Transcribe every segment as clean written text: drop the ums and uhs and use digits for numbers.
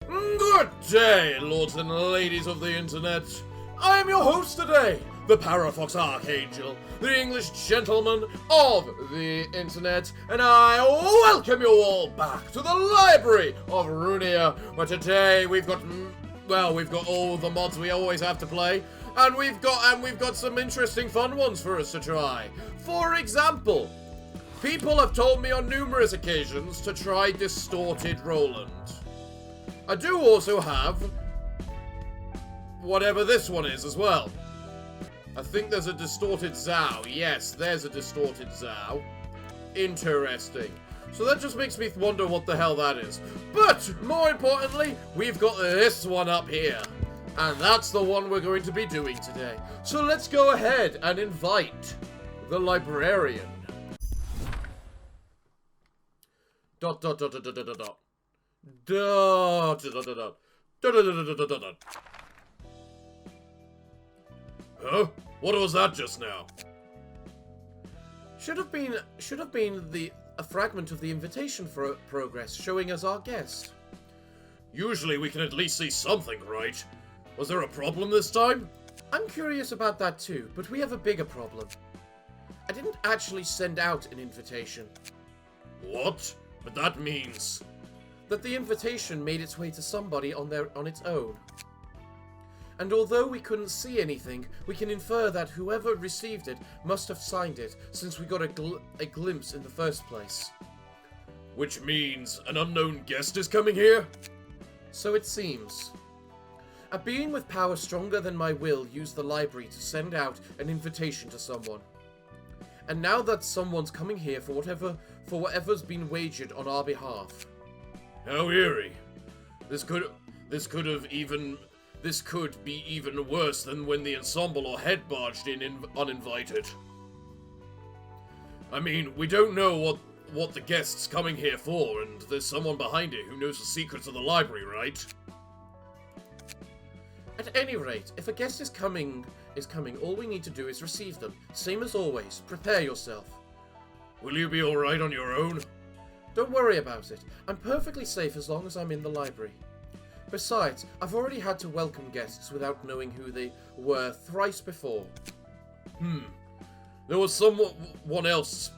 Good day, lords and ladies of the internet. I am your host today, the Parafox Archangel, the English gentleman of the internet, and I welcome you all back to the Library of Ruina, where today we've got all the mods we always have to play, and we've got some interesting fun ones for us to try. For example, people have told me on numerous occasions to try Distorted Roland. I do also have whatever this one is as well. I think there's a Distorted Zhao. Yes, there's a Distorted Zhao. Interesting. So that just makes me wonder what the hell that is. But, more importantly, we've got this one up here. And that's the one we're going to be doing today. So let's go ahead and invite the Librarian. ... Huh? What was that just now? Should have been a fragment of the invitation for progress showing us our guest. Usually we can at least see something, right? Was there a problem this time? I'm curious about that too, but we have a bigger problem. I didn't actually send out an invitation. What? But that means that the invitation made its way to somebody on its own. And although we couldn't see anything, we can infer that whoever received it must have signed it, since we got a glimpse in the first place. Which means an unknown guest is coming here? So it seems. A being with power stronger than my will used the library to send out an invitation to someone. And now that someone's coming here for whatever's been wagered on our behalf. How eerie. This could be even worse than when the Ensemble or Head barged in uninvited. I mean, we don't know what the guest's coming here for, and there's someone behind it who knows the secrets of the library, right? At any rate, if a guest is coming, all we need to do is receive them. Same as always, prepare yourself. Will you be alright on your own? Don't worry about it. I'm perfectly safe as long as I'm in the library. Besides, I've already had to welcome guests without knowing who they were thrice before. There was someone else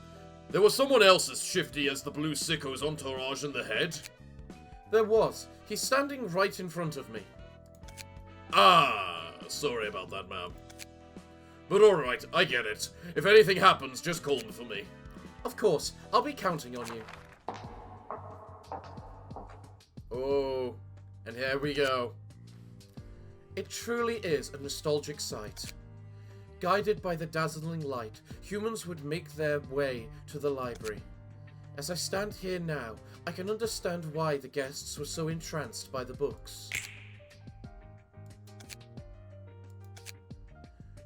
as shifty as the Blue Sicko's entourage in the Head? There was. He's standing right in front of me. Ah, sorry about that, ma'am. But alright, I get it. If anything happens, just call me for me. Of course, I'll be counting on you. Oh, and here we go. It truly is a nostalgic sight. Guided by the dazzling light, humans would make their way to the library. As I stand here now, I can understand why the guests were so entranced by the books.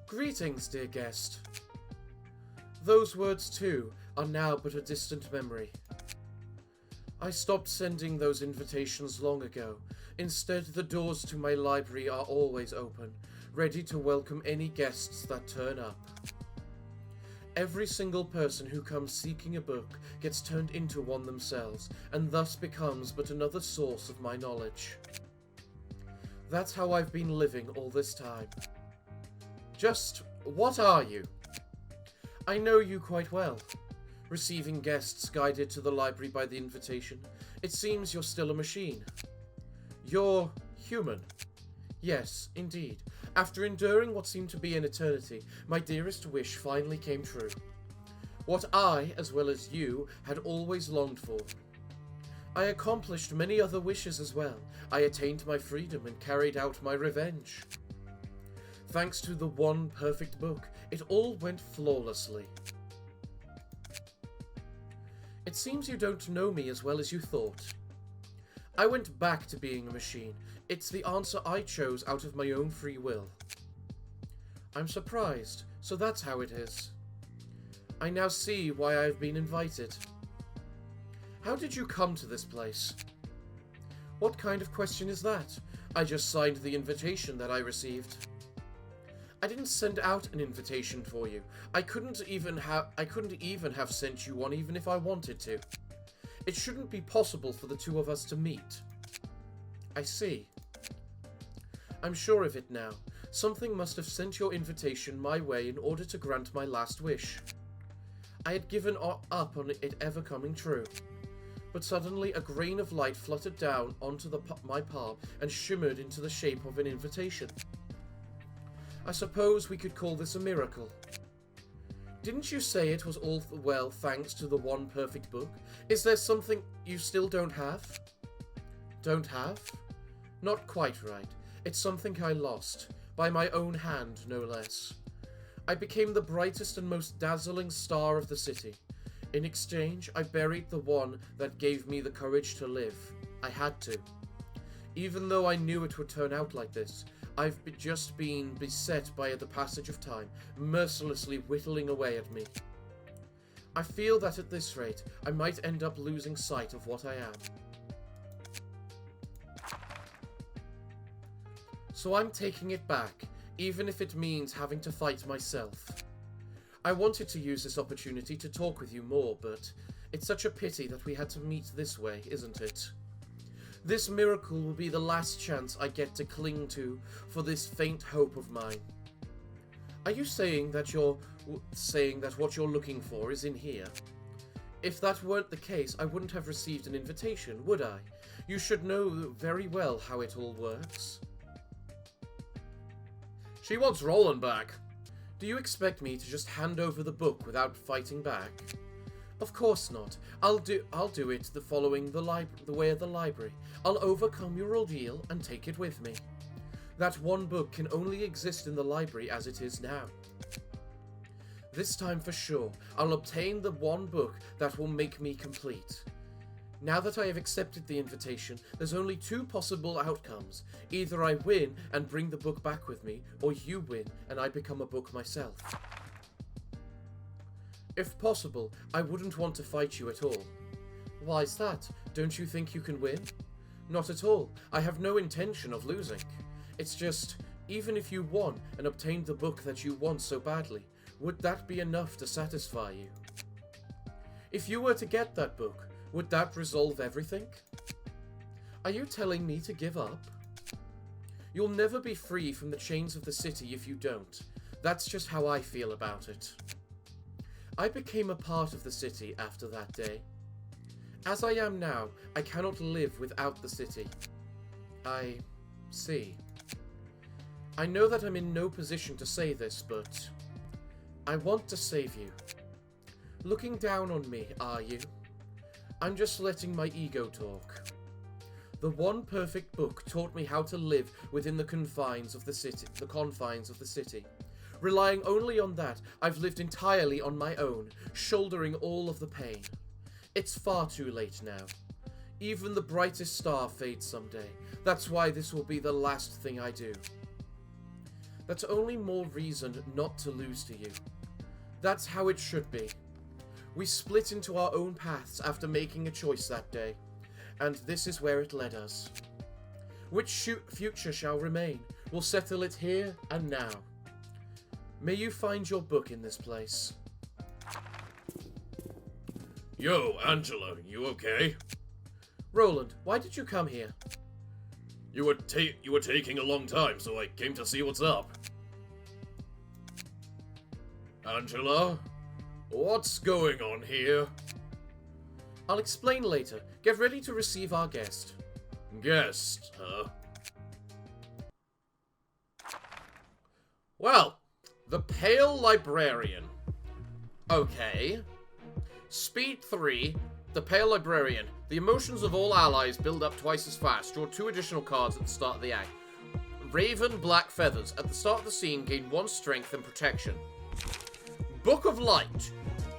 Greetings, dear guest. Those words, too, are now but a distant memory. I stopped sending those invitations long ago. Instead, the doors to my library are always open, ready to welcome any guests that turn up. Every single person who comes seeking a book gets turned into one themselves, and thus becomes but another source of my knowledge. That's how I've been living all this time. Just, what are you? I know you quite well. Receiving guests guided to the library by the invitation, it seems you're still a machine. You're human. Yes, indeed. After enduring what seemed to be an eternity, my dearest wish finally came true. What I, as well as you, had always longed for. I accomplished many other wishes as well. I attained my freedom and carried out my revenge. Thanks to the one perfect book, it all went flawlessly. It seems you don't know me as well as you thought. I went back to being a machine. It's the answer I chose out of my own free will. I'm surprised, so that's how it is. I now see why I've been invited. How did you come to this place? What kind of question is that? I just signed the invitation that I received. I didn't send out an invitation for you. I couldn't even have sent you one even if I wanted to. It shouldn't be possible for the two of us to meet. I see. I'm sure of it now. Something must have sent your invitation my way in order to grant my last wish. I had given up on it ever coming true. But suddenly a grain of light fluttered down onto my palm and shimmered into the shape of an invitation. I suppose we could call this a miracle. Didn't you say it was all well thanks to the one perfect book? Is there something you still don't have? Don't have? Not quite right. It's something I lost, by my own hand, no less. I became the brightest and most dazzling star of the city. In exchange, I buried the one that gave me the courage to live. I had to. Even though I knew it would turn out like this, I've just been beset by the passage of time, mercilessly whittling away at me. I feel that at this rate, I might end up losing sight of what I am. So I'm taking it back, even if it means having to fight myself. I wanted to use this opportunity to talk with you more, but it's such a pity that we had to meet this way, isn't it? This miracle will be the last chance I get to cling to for this faint hope of mine. Are you saying that what you're looking for is in here? If that weren't the case, I wouldn't have received an invitation, would I? You should know very well how it all works. She wants Roland back. Do you expect me to just hand over the book without fighting back? Of course not. I'll do it the way of the library. I'll overcome your ordeal and take it with me. That one book can only exist in the library as it is now. This time for sure, I'll obtain the one book that will make me complete. Now that I have accepted the invitation, there's only two possible outcomes. Either I win and bring the book back with me, or you win and I become a book myself. If possible, I wouldn't want to fight you at all. Why's that? Don't you think you can win? Not at all. I have no intention of losing. It's just, even if you won and obtained the book that you want so badly, would that be enough to satisfy you? If you were to get that book, would that resolve everything? Are you telling me to give up? You'll never be free from the chains of the city if you don't. That's just how I feel about it. I became a part of the city after that day. As I am now, I cannot live without the city. I see. I know that I'm in no position to say this, but I want to save you. Looking down on me, are you? I'm just letting my ego talk. The one perfect book taught me how to live within the confines of the city. Relying only on that, I've lived entirely on my own, shouldering all of the pain. It's far too late now. Even the brightest star fades someday. That's why this will be the last thing I do. That's only more reason not to lose to you. That's how it should be. We split into our own paths after making a choice that day, and this is where it led us. Which future shall remain? We'll settle it here and now. May you find your book in this place. Yo, Angela, you okay? Roland, why did you come here? You were taking a long time, so I came to see what's up. Angela? What's going on here? I'll explain later. Get ready to receive our guest. Guest, huh? Well, the Pale Librarian. Okay. Speed 3, the Pale Librarian. The emotions of all allies build up twice as fast. Draw 2 additional cards at the start of the act. Raven, Black Feathers. At the start of the scene, gain 1 strength and protection. Book of Light.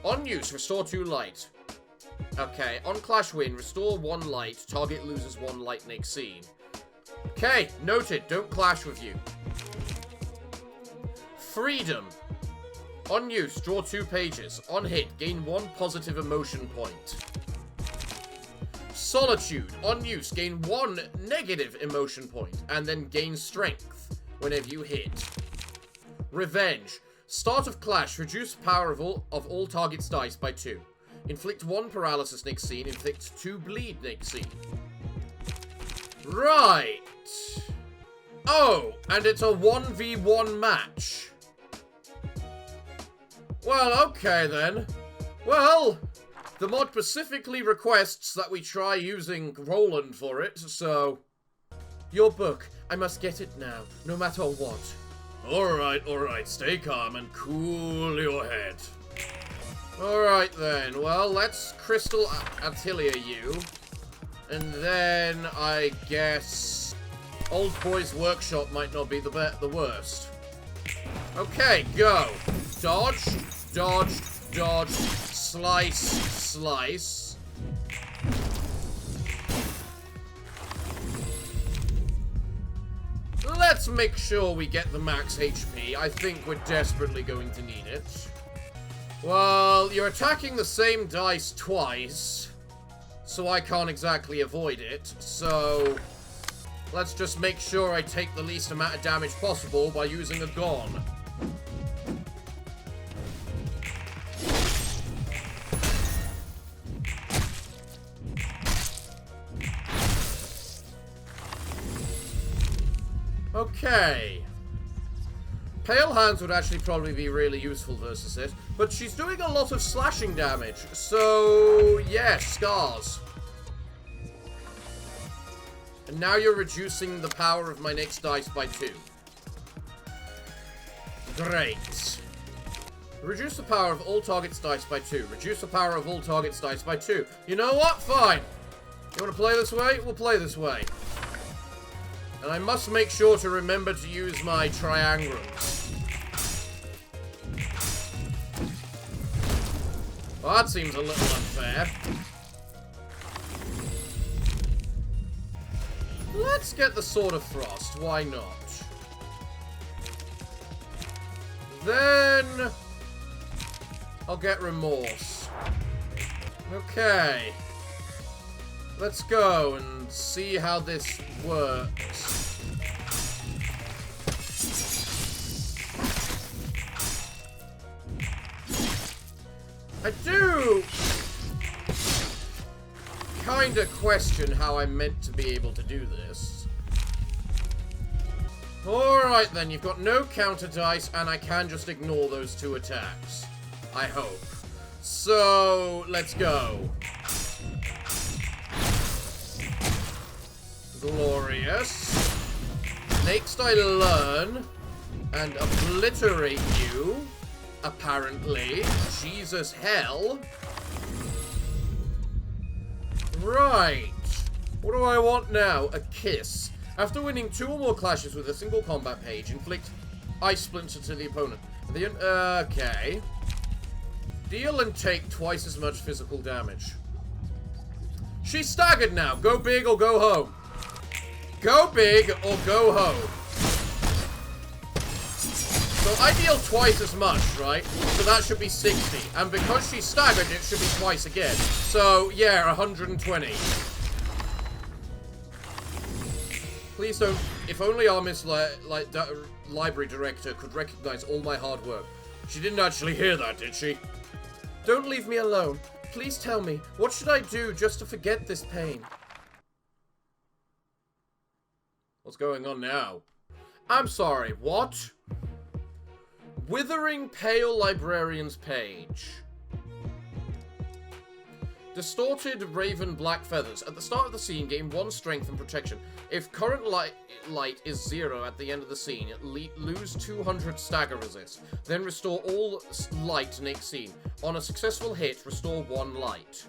On use, restore 2 light. Okay, on Clash Win, restore 1 light. Target loses 1 light next scene. Okay, noted. Don't clash with you. Freedom. On use, draw 2 pages. On hit, gain 1 positive emotion point. Solitude. On use, gain 1 negative emotion point, and then gain strength whenever you hit. Revenge. Start of Clash, reduce power of all targets' dice by 2. Inflict 1 paralysis next scene, inflict 2 bleed next scene. Right. Oh, and it's a 1v1 match. Well, okay then. Well, the mod specifically requests that we try using Roland for it, so... Your book. I must get it now, no matter what. Alright, stay calm and cool your head. Alright then, well, let's Crystal Atelier you. And then, I guess... Old Boy's Workshop might not be the worst. Okay, go. Dodge, dodge, dodge, slice, slice. Let's make sure we get the max HP. I think we're desperately going to need it. Well, you're attacking the same dice twice, so I can't exactly avoid it. So, let's just make sure I take the least amount of damage possible by using a Gone. Okay. Pale Hands would actually probably be really useful versus it, but she's doing a lot of slashing damage, so yes, scars. And now you're reducing the power of my next dice by 2. Great. Reduce the power of all targets' dice by 2. Reduce the power of all targets' dice by 2. You know what? Fine. You want to play this way? We'll play this way. And I must make sure to remember to use my triangles. Well, that seems a little unfair. Let's get the Sword of Frost. Why not? Then... I'll get Remorse. Okay. Let's go and see how this works. I do kind of question how I'm meant to be able to do this. Alright then, you've got no counter dice, and I can just ignore those 2 attacks. I hope. So, let's go. Glorious. Next I learn and obliterate you, apparently. Jesus hell. Right. What do I want now? A kiss. After winning 2 or more clashes with a single combat page, inflict Ice Splinter to the opponent. Okay. Deal and take twice as much physical damage. She's staggered now. Go big or go home. Go big or go home. So I deal twice as much, right? So that should be 60. And because she's staggered, it should be twice again. So, yeah, 120. Please don't... If only our Library Director could recognize all my hard work. She didn't actually hear that, did she? Don't leave me alone. Please tell me, what should I do just to forget this pain? What's going on now? I'm sorry, what? Withering Pale Librarian's page. Distorted Raven Black Feathers. At the start of the scene, gain 1 strength and protection. If current light is 0 at the end of the scene, lose 200 stagger resist. Then restore all light to next scene. On a successful hit, restore 1 light.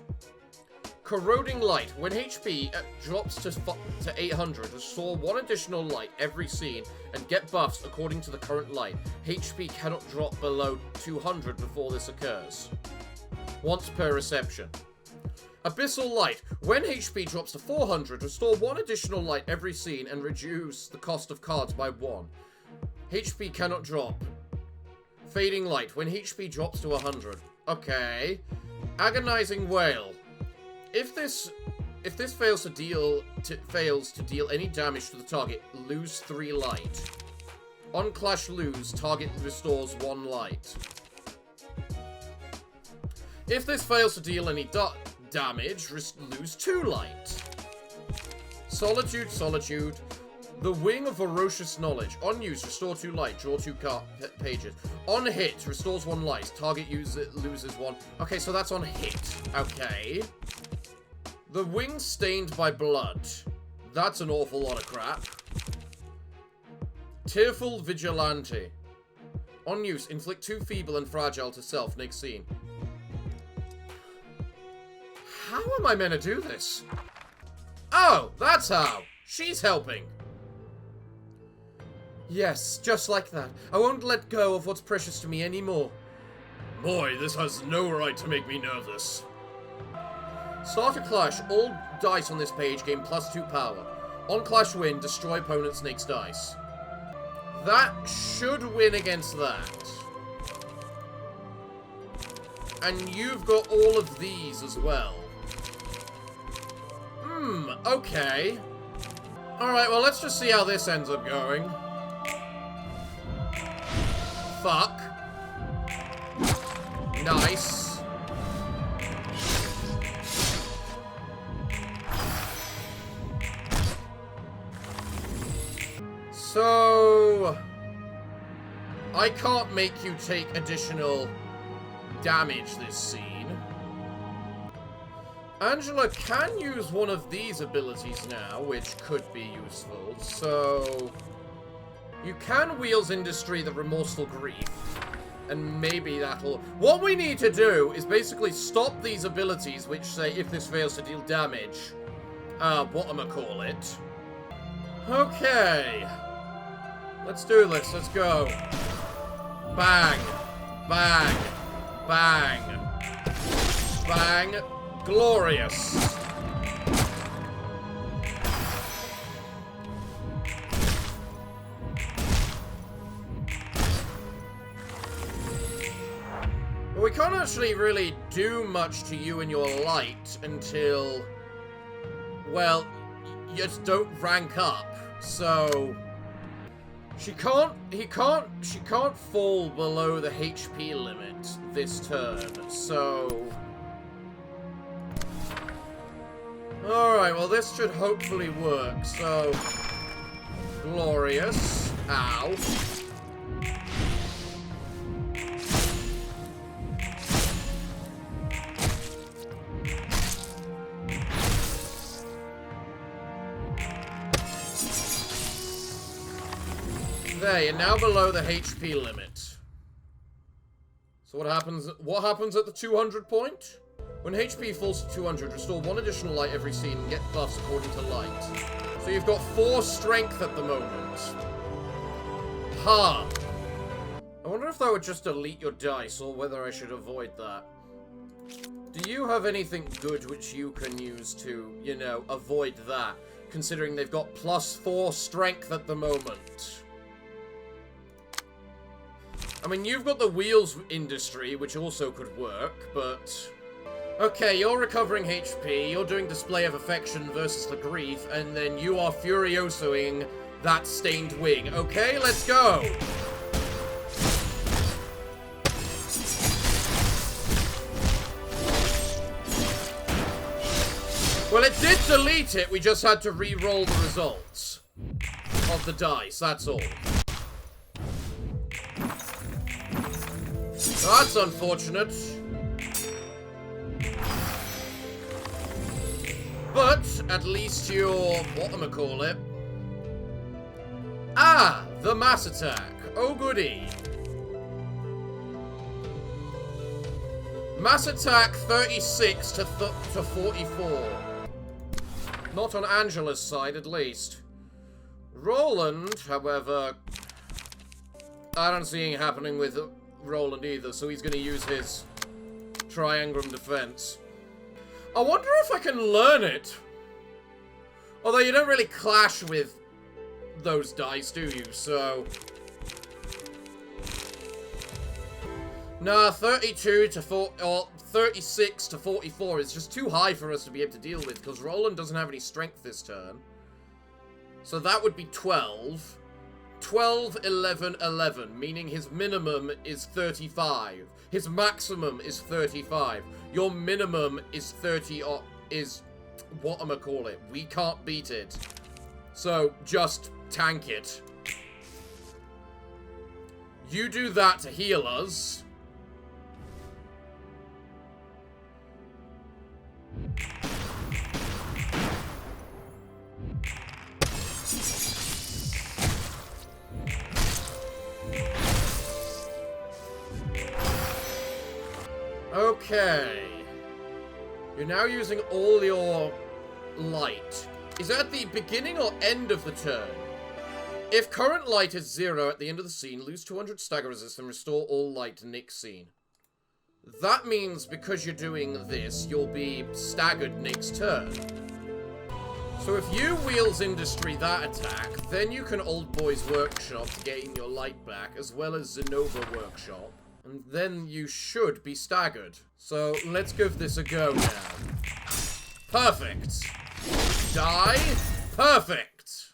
Corroding Light. When HP drops to 800, restore 1 additional light every scene and get buffs according to the current light. HP cannot drop below 200 before this occurs. Once per reception. Abyssal Light. When HP drops to 400, restore 1 additional light every scene and reduce the cost of cards by 1. HP cannot drop. Fading Light. When HP drops to 100. Okay. Agonizing Wail. If this fails to deal any damage to the target, lose 3 light. On clash lose, target restores 1 light. If this fails to deal any damage, lose 2 light. Solitude, Solitude. The Wing of Ferocious Knowledge. On use, restore 2 light. Draw 2 pages. On hit, restores 1 light. Target user loses 1. Okay, so that's on hit. Okay. The Wing Stained by Blood. That's an awful lot of crap. Tearful Vigilante. On use, inflict 2 feeble and fragile to self. Next scene. How am I meant to do this? Oh, that's how. She's helping. Yes, just like that. I won't let go of what's precious to me anymore. Boy, this has no right to make me nervous. Start a clash. All dice on this page gain +2 power. On clash win, destroy opponent's next dice. That should win against that. And you've got all of these as well. Okay. Alright, well, let's just see how this ends up going. Fuck. Nice. So... I can't make you take additional damage this scene. Angela can use one of these abilities now, which could be useful. So... You can Wheels Industry the Remorseful Grief. And maybe that'll... What we need to do is basically stop these abilities, which say if this fails to deal damage. Whatchamacallit. Okay. Let's do this. Let's go. Bang. Bang. Bang. Bang. Glorious. But we can't actually really do much to you and your light until, well, you just don't rank up. So she can't fall below the HP limit this turn. So alright, well this should hopefully work. So glorious. Ow. There, you're now below the HP limit. So what happens at the 200 point? When HP falls to 200, restore 1 additional light every scene and get buffs according to light. So you've got 4 strength at the moment. Ha! I wonder if that would just delete your dice, or whether I should avoid that. Do you have anything good which you can use to, you know, avoid that? Considering they've got +4 strength at the moment. I mean, you've got the Wheels Industry, which also could work, but... Okay, you're recovering HP, you're doing Display of Affection versus the Grief, and then you are Furiosoing that Stained Wing. Okay, let's go! Well, it did delete it, we just had to re-roll the results of the dice, that's all. That's unfortunate. But, at least you're... whatchamacallit? Ah! The mass attack. Oh goody. Mass attack 36 to 44. Not on Angela's side, at least. Roland, however... I don't see it happening with Roland either, so he's going to use his Triangram Defense. I wonder if I can learn it. Although you don't really clash with those dice, do you? So... Nah, 32 to 4... or 36 to 44 is just too high for us to be able to deal with, because Roland doesn't have any strength this turn. So that would be 12. 12, 11, 11, meaning his minimum is 35. His maximum is 35. Your minimum is 30, or is whatchamacallit. We can't beat it. So, just tank it. You do that to heal us. Okay. You're now using all your light. Is that at the beginning or end of the turn? If current light is 0 at the end of the scene, lose 200 stagger resist and restore all light to next scene. That means because you're doing this, you'll be staggered next turn. So if you Wheels Industry that attack, then you can Old Boy's Workshop to gain your light back, as well as Zenova Workshop. And then you should be staggered. So let's give this a go now. Perfect. Die. Perfect.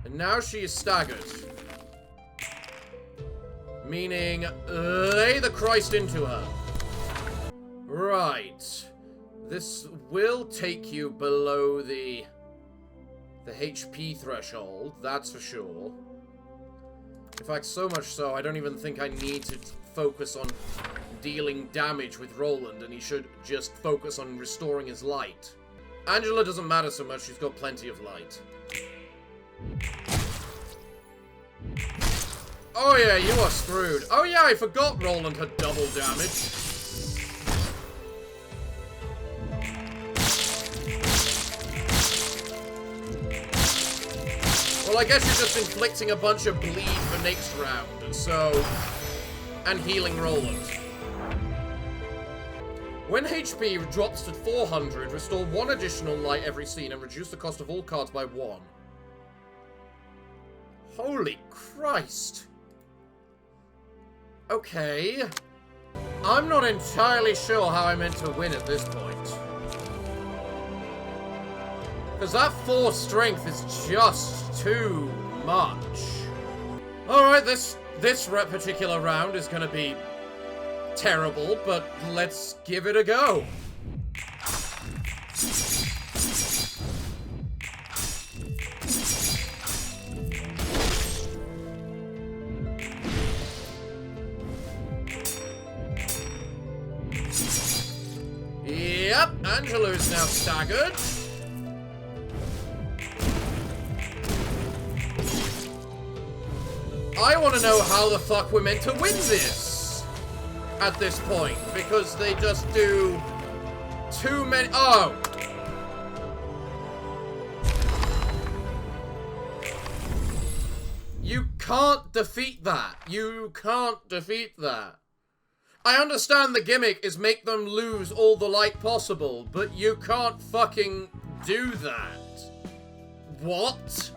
And now she is staggered. Meaning, lay the Christ into her. Right. This will take you below the HP threshold, that's for sure. In fact, so much so, I don't even think I need to focus on dealing damage with Roland, and he should just focus on restoring his light. Angela doesn't matter so much, she's got plenty of light. Oh yeah, you are screwed. Oh yeah, I forgot Roland had double damage. Well, I guess you're just inflicting a bunch of bleed for next round, so... and healing Roland. When HP drops to 400, restore 1 additional light every scene and reduce the cost of all cards by 1. Holy Christ. Okay. I'm not entirely sure how I meant to win at this point. Because that 4 strength is just too much. Alright, this particular round is going to be terrible, but let's give it a go. Yep, Angela is now staggered. I want to know how the fuck we're meant to win this at this point, because they just do too many. Oh! You can't defeat that. You can't defeat that. I understand the gimmick is make them lose all the light possible, but you can't fucking do that. What?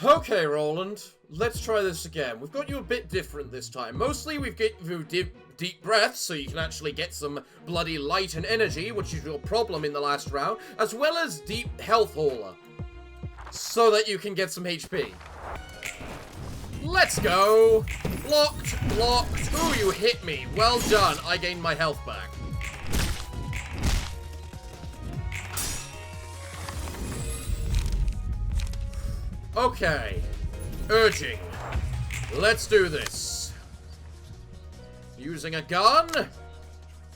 Okay, Roland. Let's try this again. We've got you a bit different this time. Mostly we've get you deep breaths, so you can actually get some bloody light and energy, which is your problem in the last round, as well as deep health hauler, so that you can get some HP. Let's go! Blocked, blocked. Ooh, you hit me. Well done. I gained my health back. Okay. Urging. Let's do this. Using a gun.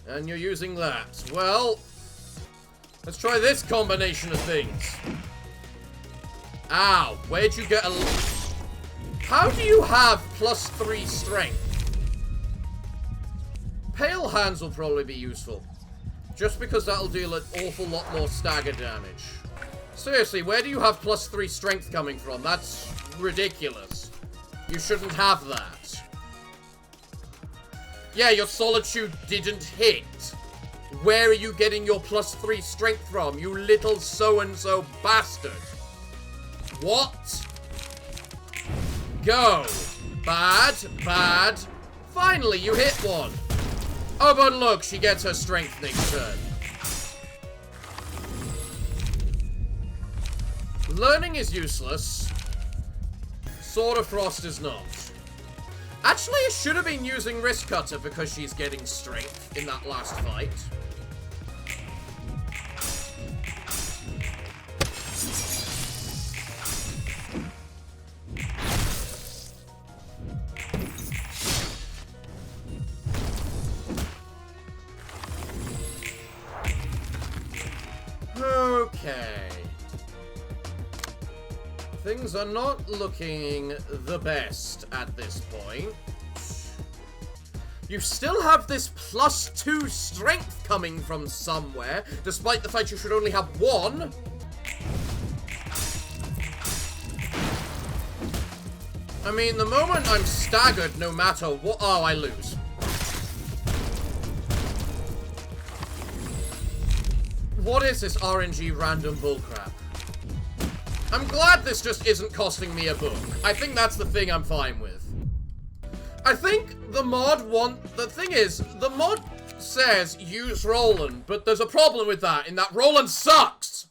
And you're using that. Well, let's try this combination of things. Ow. Where'd you get a... How do you have +3 strength? Pale hands will probably be useful. Just because that'll deal an awful lot more stagger damage. Seriously, where do you have +3 strength coming from? That's ridiculous. You shouldn't have that. Yeah, your solitude didn't hit. Where are you getting your +3 strength from, you little so-and-so bastard? What? Go. Bad, bad. Finally, you hit one. Oh, but look, she gets her strength next turn. Learning is useless. Sword of Frost is not. Actually, I should have been using Wrist Cutter because she's getting strength in that last fight. Okay. Things are not looking the best at this point. You still have this +2 strength coming from somewhere, despite the fact you should only have 1. I mean, the moment I'm staggered, no matter what... Oh, I lose. What is this RNG random bullcrap? I'm glad this just isn't costing me a book. I think that's the thing I'm fine with. I think the mod the thing is, the mod says use Roland, but there's a problem with that, in that Roland sucks!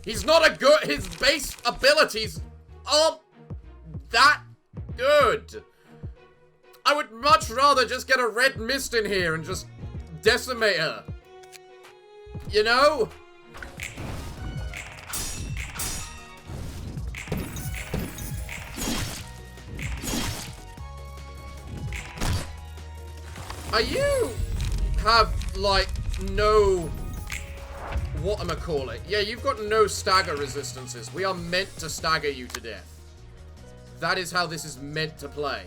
He's not a good... His base abilities aren't that good. I would much rather just get a red mist in here and just decimate her. You know? You have, like, no... Whatchamacallit. Yeah, you've got no stagger resistances. We are meant to stagger you to death. That is how this is meant to play.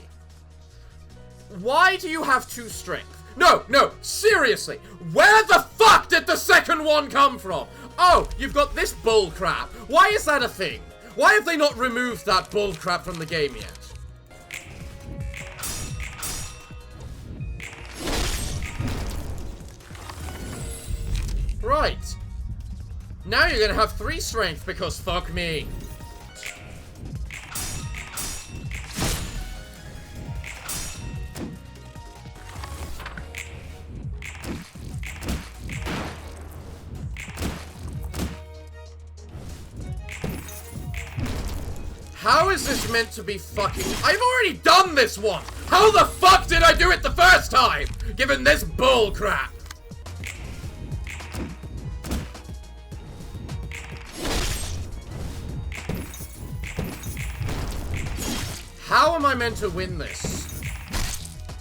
Why do you have 2 strength? No, seriously! Where the fuck did the second one come from? Oh, you've got this bullcrap. Why is that a thing? Why have they not removed that bullcrap from the game yet? Right. Now you're gonna have 3 strength because fuck me. How is this meant to be fucking... I've already done this one! How the fuck did I do it the first time? Given this bull crap. How am I meant to win this?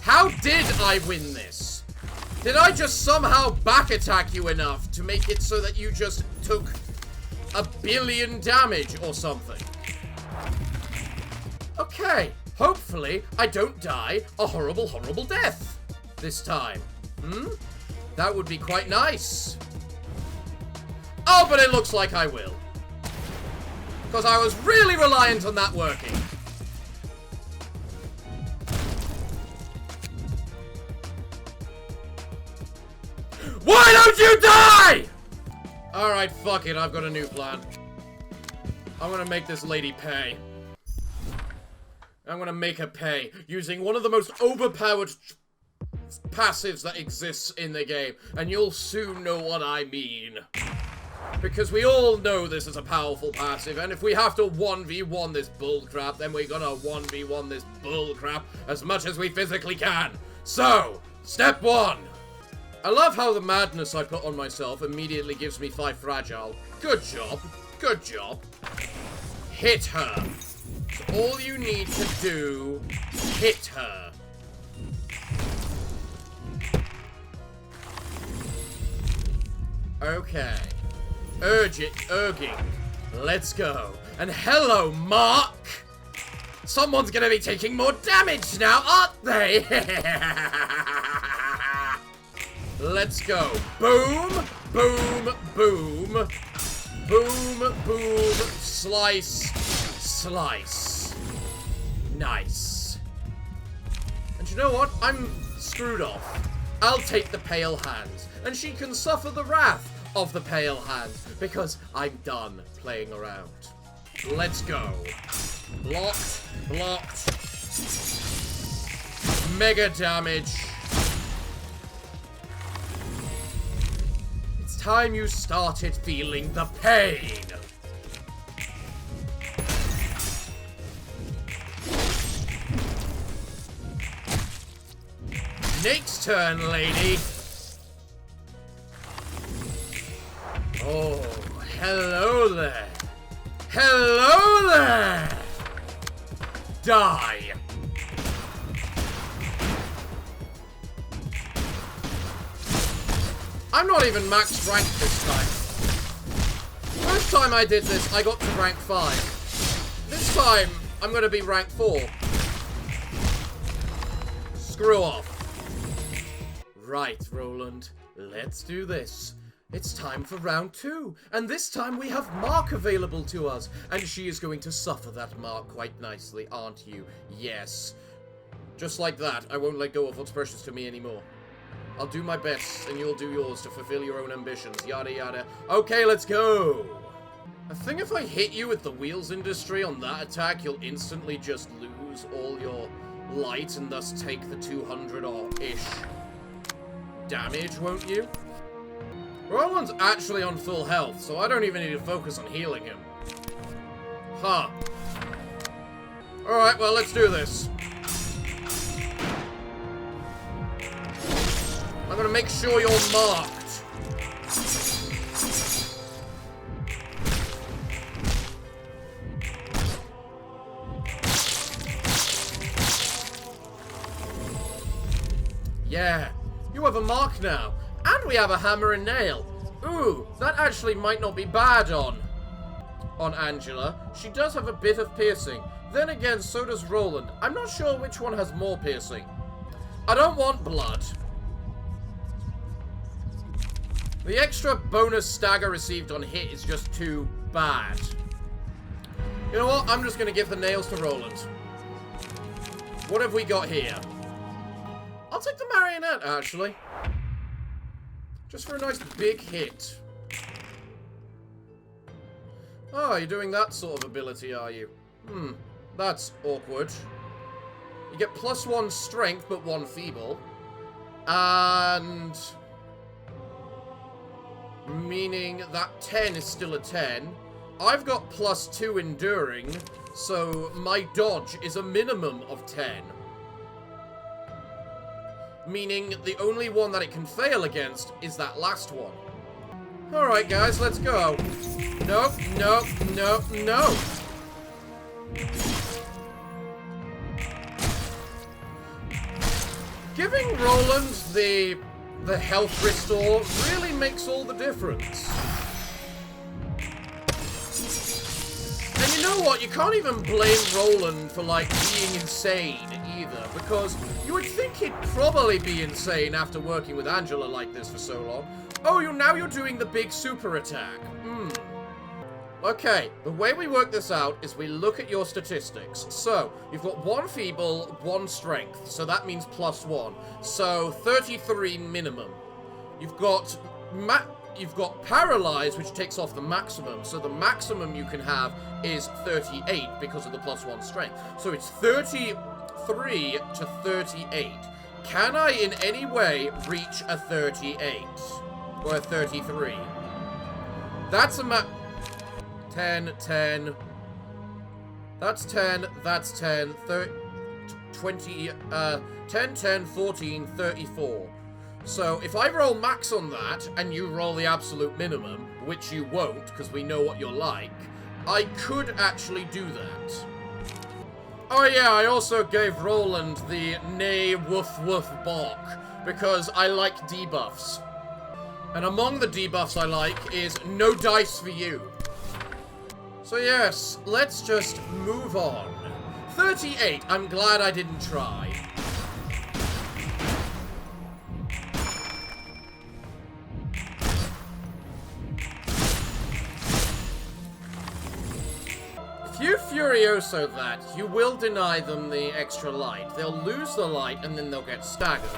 How did I win this? Did I just somehow back attack you enough to make it so that you just took 1 billion damage or something? Okay, hopefully I don't die a horrible, horrible death this time. That would be quite nice. Oh, but it looks like I will. Because I was really reliant on that working. Why don't you die?! Alright, fuck it, I've got a new plan. I'm gonna make this lady pay. I'm gonna make her pay using one of the most overpowered passives that exists in the game. And you'll soon know what I mean. Because we all know this is a powerful passive, and if we have to 1v1 this bullcrap, then we're gonna 1v1 this bullcrap as much as we physically can. So, step 1. I love how the madness I put on myself immediately gives me 5 fragile. Good job. Good job. Hit her. So all you need to do, hit her. Okay. Urging. Let's go. And hello, Mark! Someone's gonna be taking more damage now, aren't they? Let's go. Boom, boom, boom. Boom, boom, slice, slice. Nice. And you know what? I'm screwed off. I'll take the pale hand, and she can suffer the wrath of the pale hand, because I'm done playing around. Let's go. Blocked, blocked. Mega damage. It's time you started feeling the pain. Next turn, lady. Oh, hello there. Hello there. Die. I'm not even max ranked this time. First time I did this, I got to rank 5. This time, I'm going to be rank 4. Screw off. Right, Roland. Let's do this. It's time for round 2. And this time we have Mark available to us. And she is going to suffer that Mark quite nicely, aren't you? Yes. Just like that, I won't let go of what's precious to me anymore. I'll do my best, and you'll do yours to fulfill your own ambitions. Yada yada. Okay, let's go! I think if I hit you with the wheels industry on that attack, you'll instantly just lose all your light and thus take the 200 or ish damage, won't you? Roland's actually on full health, so I don't even need to focus on healing him. Huh. Alright, well, let's do this. I'm gonna make sure you're marked. Yeah, you have a mark now. And we have a hammer and nail. Ooh, that actually might not be bad on Angela. She does have a bit of piercing. Then again, so does Roland. I'm not sure which one has more piercing. I don't want blood. The extra bonus stagger received on hit is just too bad. You know what? I'm just going to give the nails to Roland. What have we got here? I'll take the marionette, actually. Just for a nice big hit. Oh, you're doing that sort of ability, are you? That's awkward. You get +1 strength, but 1 feeble. And... meaning that 10 is still a 10. I've got +2 enduring, so my dodge is a minimum of 10. Meaning the only one that it can fail against is that last one. Alright guys, let's go. Nope, nope, nope, nope. Giving Roland the health restore really makes all the difference. And you know what? You can't even blame Roland for, like, being insane either, because you would think he'd probably be insane after working with Angela like this for so long. Oh, now you're doing the big super attack. Okay, the way we work this out is we look at your statistics. So, you've got 1 feeble, 1 strength, so that means +1. So, 33 minimum. You've got paralyzed, which takes off the maximum, so the maximum you can have is 38 because of the +1 strength. So it's 33 to 38. Can I in any way reach a 38? Or a 33? That's a 10, 10. That's 10, that's 10, 20, 10, 10, 14, 34. So, if I roll max on that, and you roll the absolute minimum, which you won't, because we know what you're like, I could actually do that. Oh yeah, I also gave Roland the nay woof woof bark, because I like debuffs. And among the debuffs I like is no dice for you. So yes, let's just move on. 38, I'm glad I didn't try. If you Furioso that, you will deny them the extra light. They'll lose the light and then they'll get staggered.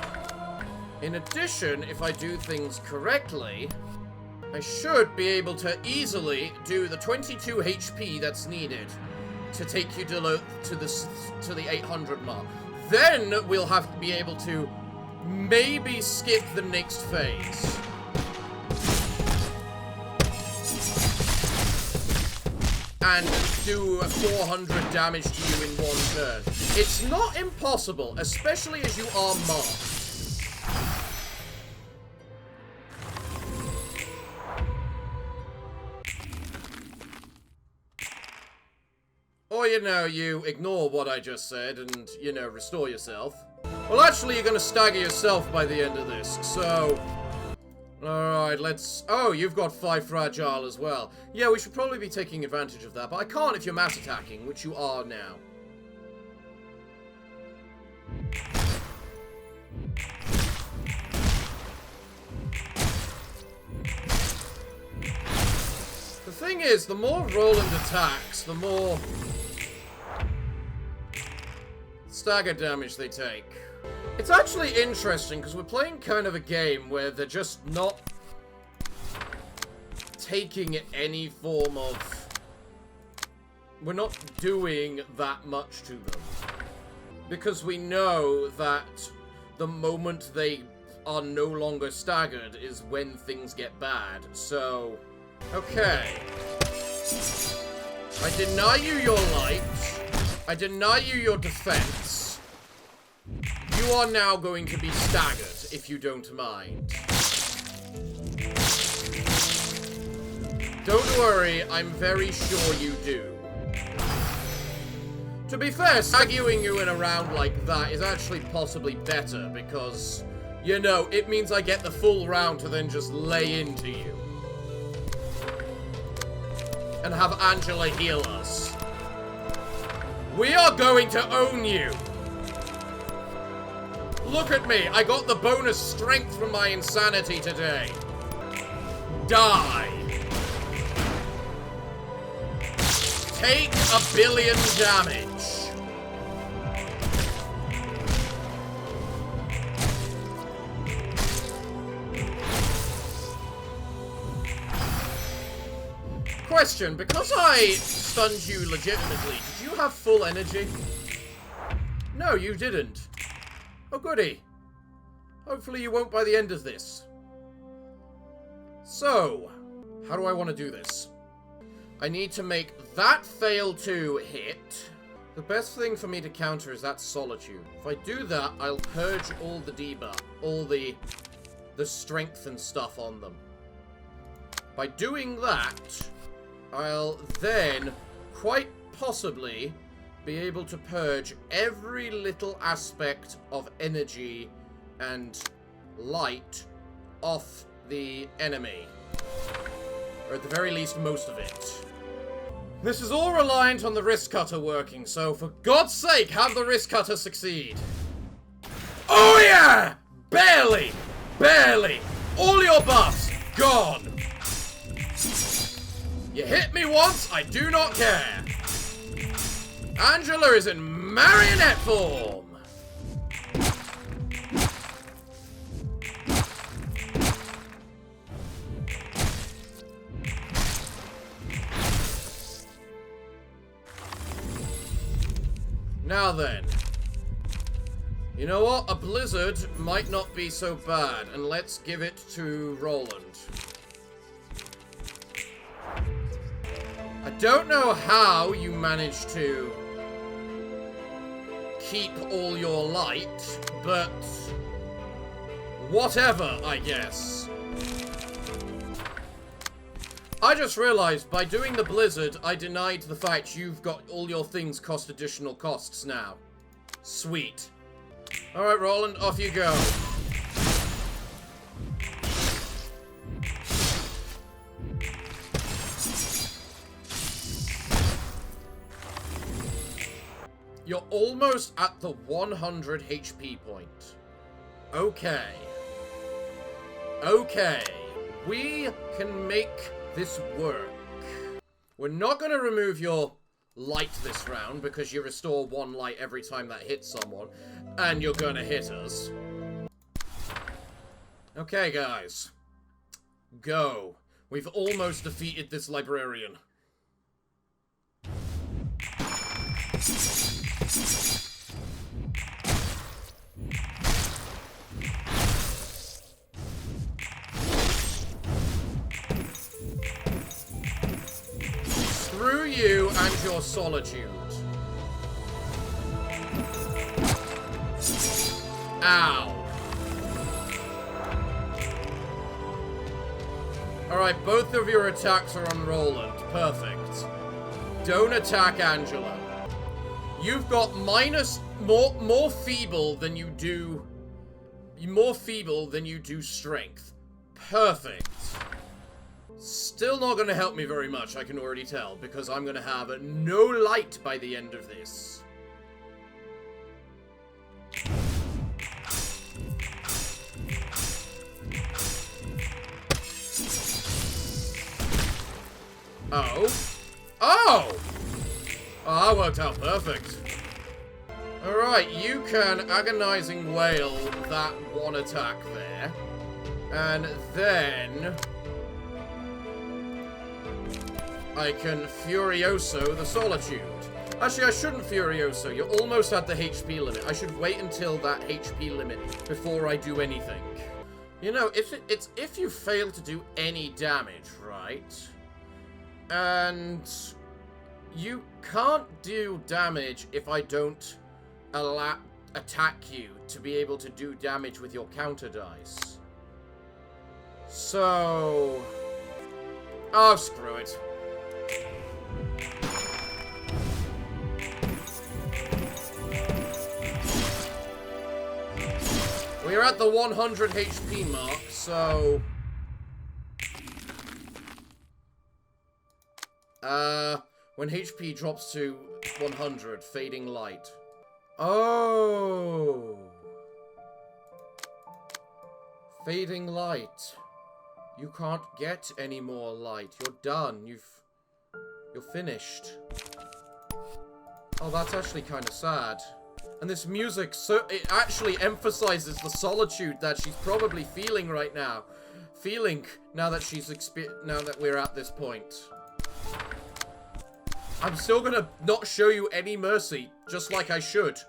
In addition, if I do things correctly, I should be able to easily do the 22 HP that's needed to take you to the 800 mark. Then we'll have to be able to maybe skip the next phase. And do 400 damage to you in 1 turn. It's not impossible, especially as you are marked. before, you ignore what I just said and, restore yourself. Well, actually, you're gonna stagger yourself by the end of this, so... Alright, let's... Oh, you've got 5 fragile as well. Yeah, we should probably be taking advantage of that, but I can't if you're mass attacking, which you are now. The thing is, the more Roland attacks, the more stagger damage they take. It's actually interesting, because we're playing kind of a game where they're just not taking any form of... We're not doing that much to them. Because we know that the moment they are no longer staggered is when things get bad. So, okay. I deny you your light. I deny you your defense. You are now going to be staggered, if you don't mind. Don't worry, I'm very sure you do. To be fair, staggering you in a round like that is actually possibly better, because, it means I get the full round to then just lay into you. And have Angela heal us. We are going to own you! Look at me, I got the bonus strength from my insanity today. Die. Take 1 billion damage. Question, because I stunned you legitimately, did you have full energy? No, you didn't. Oh, goody. Hopefully you won't by the end of this. So, how do I want to do this? I need to make that fail to hit. The best thing for me to counter is that Solitude. If I do that, I'll purge all the debuff, all the strength and stuff on them. By doing that, I'll then, quite possibly, be able to purge every little aspect of energy and light off the enemy. Or at the very least, most of it. This is all reliant on the wrist cutter working, so for God's sake, have the wrist cutter succeed. Oh yeah! Barely! Barely! All your buffs, gone! You hit me once, I do not care. Angela is in marionette form! Now then. You know what? A blizzard might not be so bad, and let's give it to Roland. I don't know how you managed to keep all your light, but whatever, I guess. I just realized by doing the blizzard, I denied the fact you've got all your things cost additional costs now. Sweet. Alright, Roland, off you go. You're almost at the 100 HP point. Okay. Okay. We can make this work. We're not going to remove your light this round because you restore 1 light every time that hits someone. And you're going to hit us. Okay, guys. Go. We've almost defeated this librarian. Screw you and your solitude. Ow. Alright, both of your attacks are on Roland. Perfect. Don't attack Angela. You've got more feeble than you do strength. Perfect. Still not going to help me very much, I can already tell, because I'm going to have no light by the end of this. Oh. Oh! Oh, that worked out perfect. Alright, you can agonizing wail that one attack there. And then I can Furioso the Solitude. Actually, I shouldn't Furioso. You're almost at the HP limit. I should wait until that HP limit before I do anything. You know, if you fail to do any damage, right? And you can't do damage if I don't attack you to be able to do damage with your counter dice. So... oh, screw it. We're at the 100 HP mark, so... when HP drops to 100, fading light. Oh. Fading light. You can't get any more light. You're done. You're finished. Oh, that's actually kind of sad. And this music, it actually emphasizes the solitude that she's probably feeling right now. Feeling now that now that we're at this point. I'm still gonna not show you any mercy, just like I should.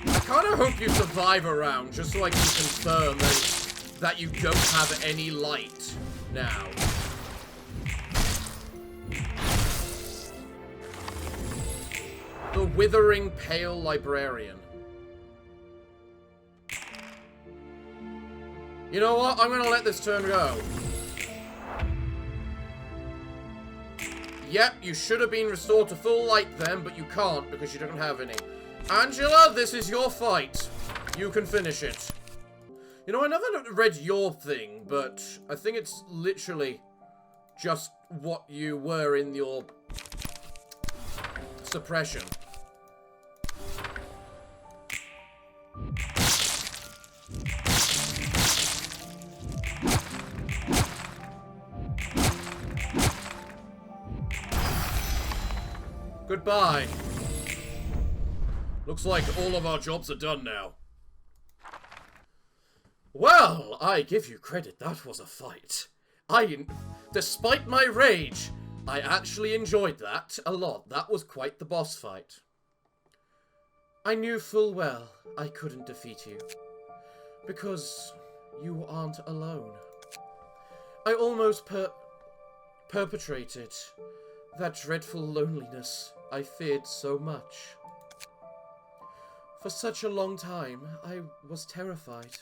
I kinda hope you survive a round, just so I can confirm that you don't have any light now. The Withering Pale Librarian. You know what? I'm gonna let this turn go. Yep, you should have been restored to full light then, but you can't because you don't have any. Angela, this is your fight. You can finish it. You know, I never read your thing, but I think it's literally just what you were in your suppression. Goodbye. Looks like all of our jobs are done now. Well, I give you credit, that was a fight. Despite my rage, I actually enjoyed that a lot. That was quite the boss fight. I knew full well I couldn't defeat you. Because you aren't alone. I almost perpetrated that dreadful loneliness I feared so much. For such a long time, I was terrified.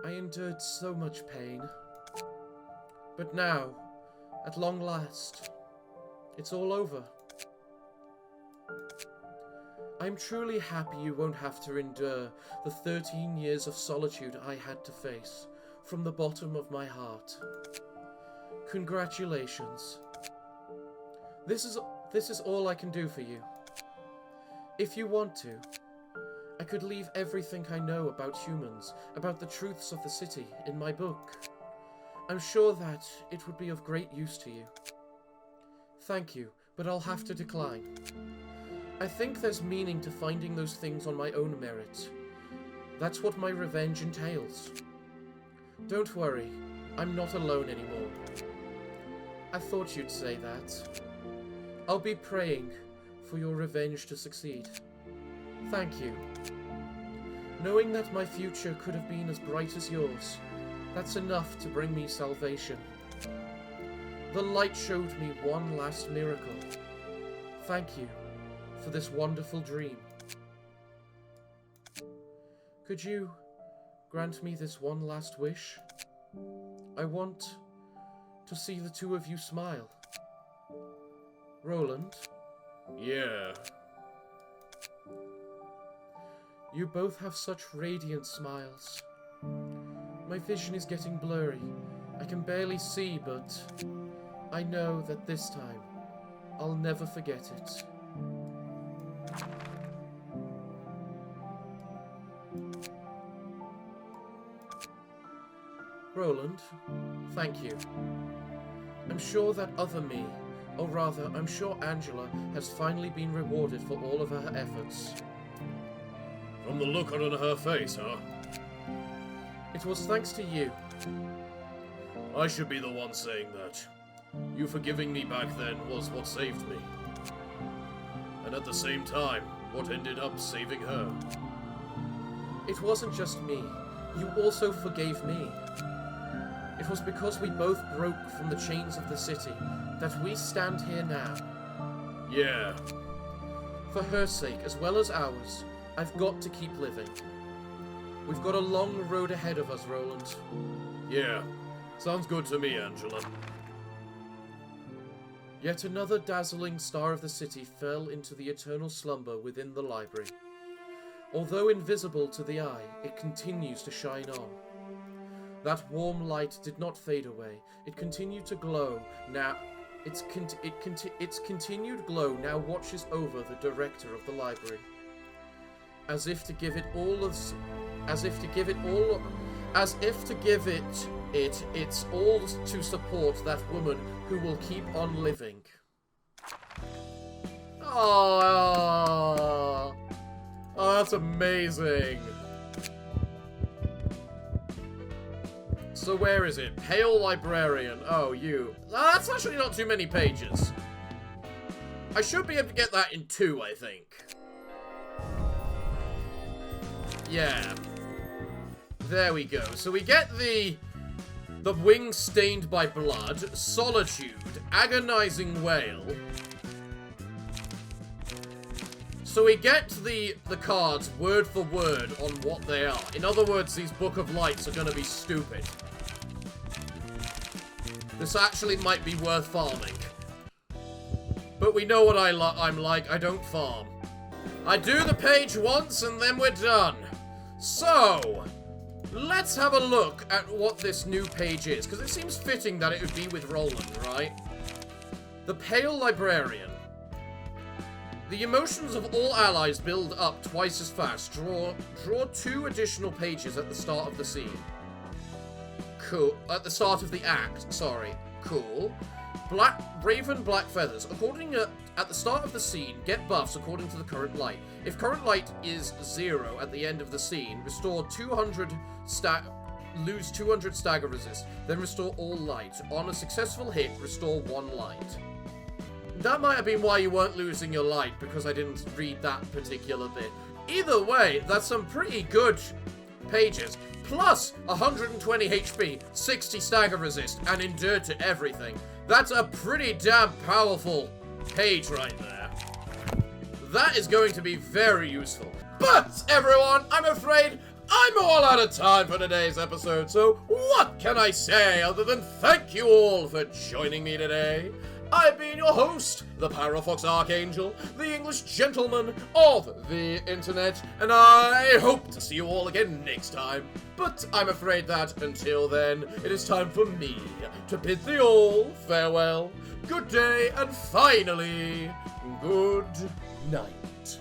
I endured so much pain. But now, at long last, it's all over. I'm truly happy you won't have to endure the 13 years of solitude I had to face from the bottom of my heart. Congratulations. This is all I can do for you. If you want to, I could leave everything I know about humans, about the truths of the city, in my book. I'm sure that it would be of great use to you. Thank you, but I'll have to decline. I think there's meaning to finding those things on my own merit. That's what my revenge entails. Don't worry, I'm not alone anymore. I thought you'd say that. I'll be praying for your revenge to succeed. Thank you. Knowing that my future could have been as bright as yours, that's enough to bring me salvation. The light showed me one last miracle. Thank you for this wonderful dream. Could you grant me this one last wish. I want to see the two of you smile. Roland? Yeah. You both have such radiant smiles. My vision is getting blurry. I can barely see, but I know that this time I'll never forget it. Roland, thank you. I'm sure that other me, or rather, I'm sure Angela has finally been rewarded for all of her efforts. From the look on her face, huh? It was thanks to you. I should be the one saying that. You forgiving me back then was what saved me. And at the same time, what ended up saving her. It wasn't just me. You also forgave me. It was because we both broke from the chains of the city that we stand here now. Yeah. For her sake, as well as ours, I've got to keep living. We've got a long road ahead of us, Roland. Yeah. Sounds good to me, Angela. Yet another dazzling star of the city fell into the eternal slumber within the library. Although invisible to the eye, it continues to shine on. That warm light did not fade away. It continued to glow. Now, its continued glow now watches over the director of the library, as if to give it its all to support that woman who will keep on living. Oh, that's amazing. So where is it? Pale Librarian. Oh, you. That's actually not too many pages. I should be able to get that in 2, I think. Yeah. There we go. So we get the wings stained by blood, solitude, agonizing wail. So we get the cards word for word on what they are. In other words, these Book of Lights are going to be stupid. This actually might be worth farming. But we know what I'm like. I don't farm. I do the page once and then we're done. So, let's have a look at what this new page is, because it seems fitting that it would be with Roland, right? The Pale Librarian. The emotions of all allies build up twice as fast. Draw 2 additional pages at the start of the scene. Cool. At the start of the act, sorry. Cool. Raven Black Feathers. At the start of the scene, get buffs according to the current light. If current light is 0 at the end of the scene, restore 200 lose 200 stagger resist, then restore all light. On a successful hit, restore 1 light. That might have been why you weren't losing your light, because I didn't read that particular bit. Either way, that's some pretty good pages. Plus 120 HP, 60 stagger resist, and endure to everything. That's a pretty damn powerful page right there. That is going to be very useful. But, everyone, I'm afraid I'm all out of time for today's episode, so what can I say other than thank you all for joining me today? I've been your host, the Parafox Archangel, the English gentleman of the internet, and I hope to see you all again next time. But I'm afraid that, until then, it is time for me to bid thee all farewell, good day, and finally, good night.